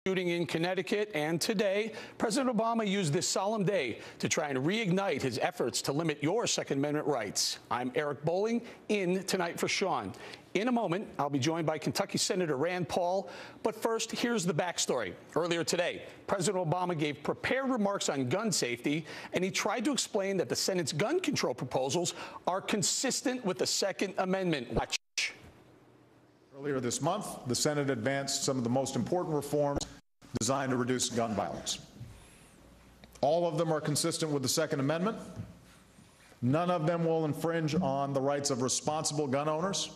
shooting in Connecticut, and today, President Obama used this solemn day to try and reignite his efforts to limit your Second Amendment rights. I'm Eric Bowling, in tonight for Sean. In a moment, I'll be joined by Kentucky Senator Rand Paul, but first, here's the backstory. Earlier today, President Obama gave prepared remarks on gun safety, and he tried to explain that the Senate's gun control proposals are consistent with the Second Amendment. Watch. Earlier this month, the Senate advanced some of the most important reforms designed to reduce gun violence. All of them are consistent with the Second Amendment. None of them will infringe on the rights of responsible gun owners.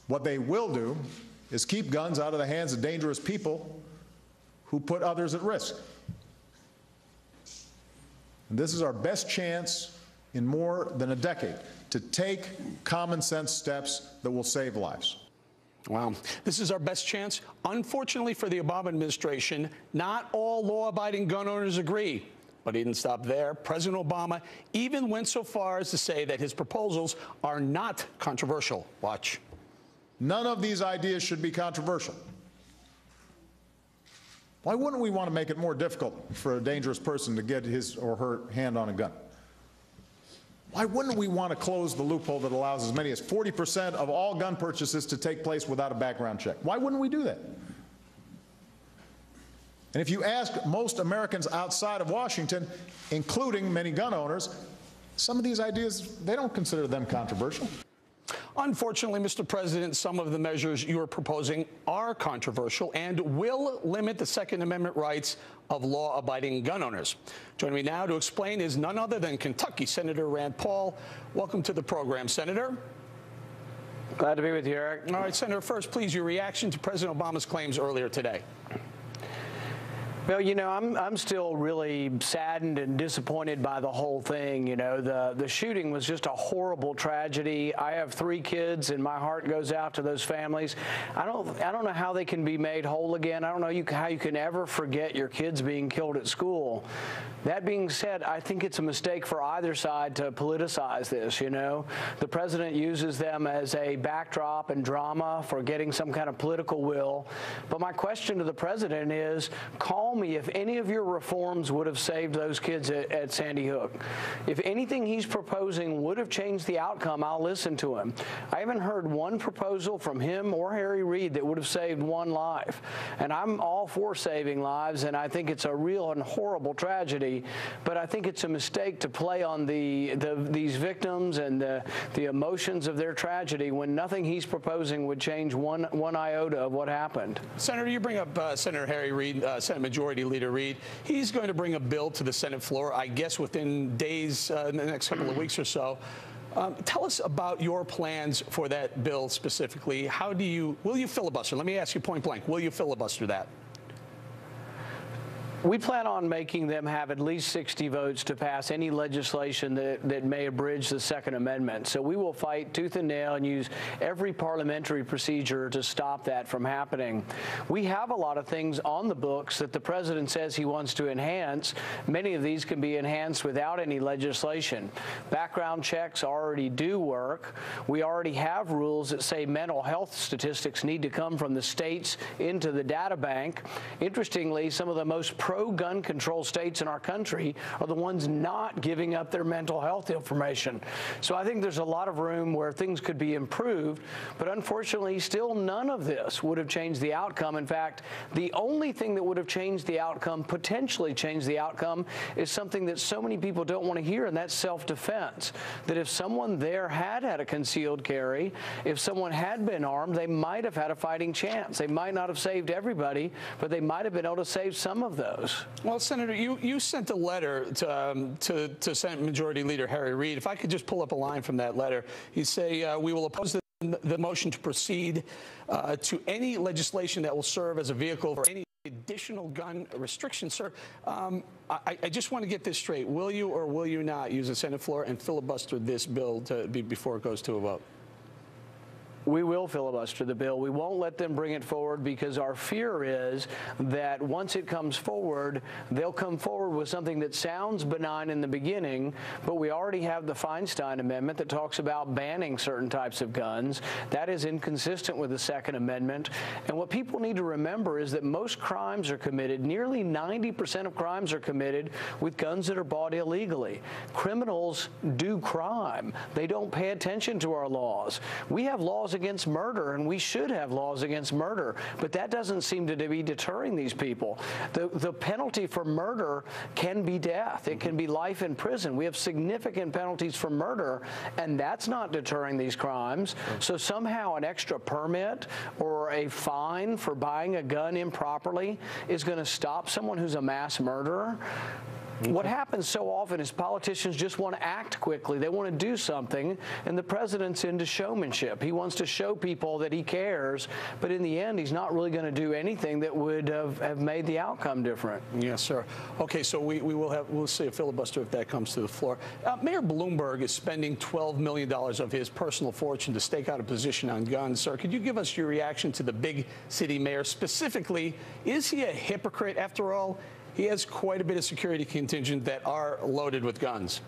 What they will do is keep guns out of the hands of dangerous people who put others at risk. And this is our best chance in more than a decade to take common sense steps that will save lives. Wow. This is our best chance. Unfortunately for the Obama administration, not all law-abiding gun owners agree. But he didn't stop there. President Obama even went so far as to say that his proposals are not controversial. Watch. None of these ideas should be controversial. Why wouldn't we want to make it more difficult for a dangerous person to get his or her hand on a gun? Why wouldn't we want to close the loophole that allows as many as 40% of all gun purchases to take place without a background check? Why wouldn't we do that? And if you ask most Americans outside of Washington, including many gun owners, some of these ideas, they don't consider them controversial. Unfortunately, Mr. President, some of the measures you are proposing are controversial and will limit the Second Amendment rights of law-abiding gun owners. Joining me now to explain is none other than Kentucky Senator Rand Paul. Welcome to the program, Senator. Glad to be with you, Eric. All right, Senator, first, please, your reaction to President Obama's claims earlier today. Well, you know, I'm still really saddened and disappointed by the whole thing. You know, the shooting was just a horrible tragedy. I have 3 kids, and my heart goes out to those families. I don't know how they can be made whole again. I don't know how you can ever forget your kids being killed at school. That being said, I think it's a mistake for either side to politicize this, you know. The president uses them as a backdrop and drama for getting some kind of political will. But my question to the president is, call me if any of your reforms would have saved those kids at Sandy Hook. If anything he's proposing would have changed the outcome, I'll listen to him. I haven't heard one proposal from him or Harry Reid that would have saved one life. And I'm all for saving lives, and I think it's a real and horrible tragedy. But I think it's a mistake to play on these victims and the emotions of their tragedy when nothing he's proposing would change one iota of what happened. Senator, you bring up Senator Harry Reid, Senate Majority Leader Reid. He's going to bring a bill to the Senate floor, I guess, within days, in the next couple of weeks or so. Tell us about your plans for that bill specifically. Will you filibuster? Let me ask you point blank. Will you filibuster that? We plan on making them have at least 60 votes to pass any legislation that may abridge the Second Amendment. So we will fight tooth and nail and use every parliamentary procedure to stop that from happening. We have a lot of things on the books that the president says he wants to enhance. Many of these can be enhanced without any legislation. Background checks already do work. We already have rules that say mental health statistics need to come from the states into the data bank. Interestingly, some of the most pro-gun control states in our country are the ones not giving up their mental health information. So I think there's a lot of room where things could be improved, but unfortunately, still none of this would have changed the outcome. In fact, the only thing that would have changed the outcome, potentially changed the outcome, is something that so many people don't want to hear, and that's self-defense. That if someone there had a concealed carry, if someone had been armed, they might have had a fighting chance. They might not have saved everybody, but they might have been able to save some of those. Well, Senator, you sent a letter to Senate Majority Leader Harry Reid. If I could just pull up a line from that letter, you say, we will oppose the motion to proceed to any legislation that will serve as a vehicle for any additional gun restrictions. Sir, I just want to get this straight. Will you or will you not use the Senate floor and filibuster this bill before it goes to a vote? We will filibuster the bill. We won't let them bring it forward because our fear is that once it comes forward, they'll come forward with something that sounds benign in the beginning, but we already have the Feinstein Amendment that talks about banning certain types of guns. That is inconsistent with the Second Amendment. And what people need to remember is that most crimes are committed, nearly 90% of crimes are committed with guns that are bought illegally. Criminals do crime. They don't pay attention to our laws. We have laws against murder, and we should have laws against murder, but that doesn't seem to be deterring these people. The penalty for murder can be death. It can be life in prison. We have significant penalties for murder, and that's not deterring these crimes. So somehow an extra permit or a fine for buying a gun improperly is going to stop someone who's a mass murderer. What happens so often is politicians just want to act quickly. They want to do something, and the president's into showmanship. He wants to show people that he cares, but in the end, he's not really going to do anything that would have made the outcome different. Yes, sir. Okay, so we'll see a filibuster if that comes to the floor. Mayor Bloomberg is spending $12 million of his personal fortune to stake out a position on guns. Sir, could you give us your reaction to the big city mayor? Specifically, is he a hypocrite? After all, he has quite a bit of security contingent that are loaded with guns.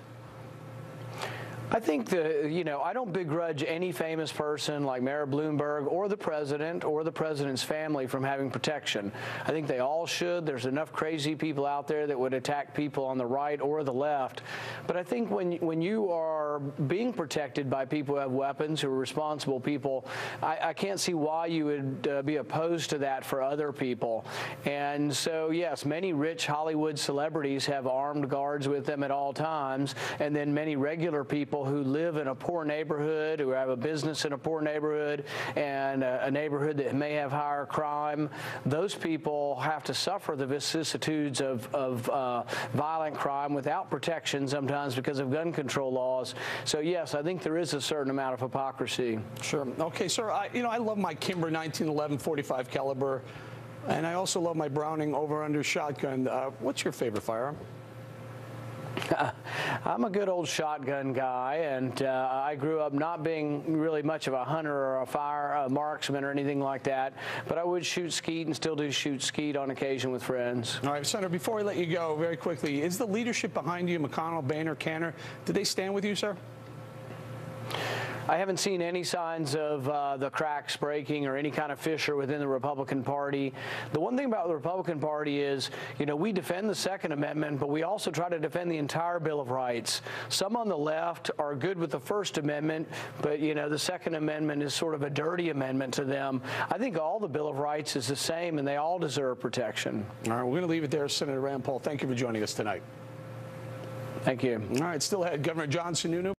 I think I don't begrudge any famous person like Mayor Bloomberg or the president's family from having protection. I think they all should. There's enough crazy people out there that would attack people on the right or the left. But I think when you are being protected by people who have weapons, who are responsible people, I can't see why you would be opposed to that for other people. And so, yes, many rich Hollywood celebrities have armed guards with them at all times, and then many regular people who live in a poor neighborhood, who have a business in a poor neighborhood, and a neighborhood that may have higher crime, those people have to suffer the vicissitudes of violent crime without protection sometimes because of gun control laws. So yes, I think there is a certain amount of hypocrisy. Sure. Okay, sir. I love my Kimber 1911 .45 caliber, and I also love my Browning over/under shotgun. What's your favorite firearm? I'm a good old shotgun guy, and I grew up not being really much of a hunter or a marksman or anything like that, but I would shoot skeet and still do shoot skeet on occasion with friends. All right, Senator, before we let you go, very quickly, is the leadership behind you, McConnell, Boehner, Cantor, do they stand with you, sir? I haven't seen any signs of the cracks breaking or any kind of fissure within the Republican Party. The one thing about the Republican Party is, we defend the Second Amendment, but we also try to defend the entire Bill of Rights. Some on the left are good with the First Amendment, but, the Second Amendment is sort of a dirty amendment to them. I think all the Bill of Rights is the same, and they all deserve protection. All right, we're going to leave it there. Senator Rand Paul, thank you for joining us tonight. Thank you. All right, still ahead, Governor John Sununu.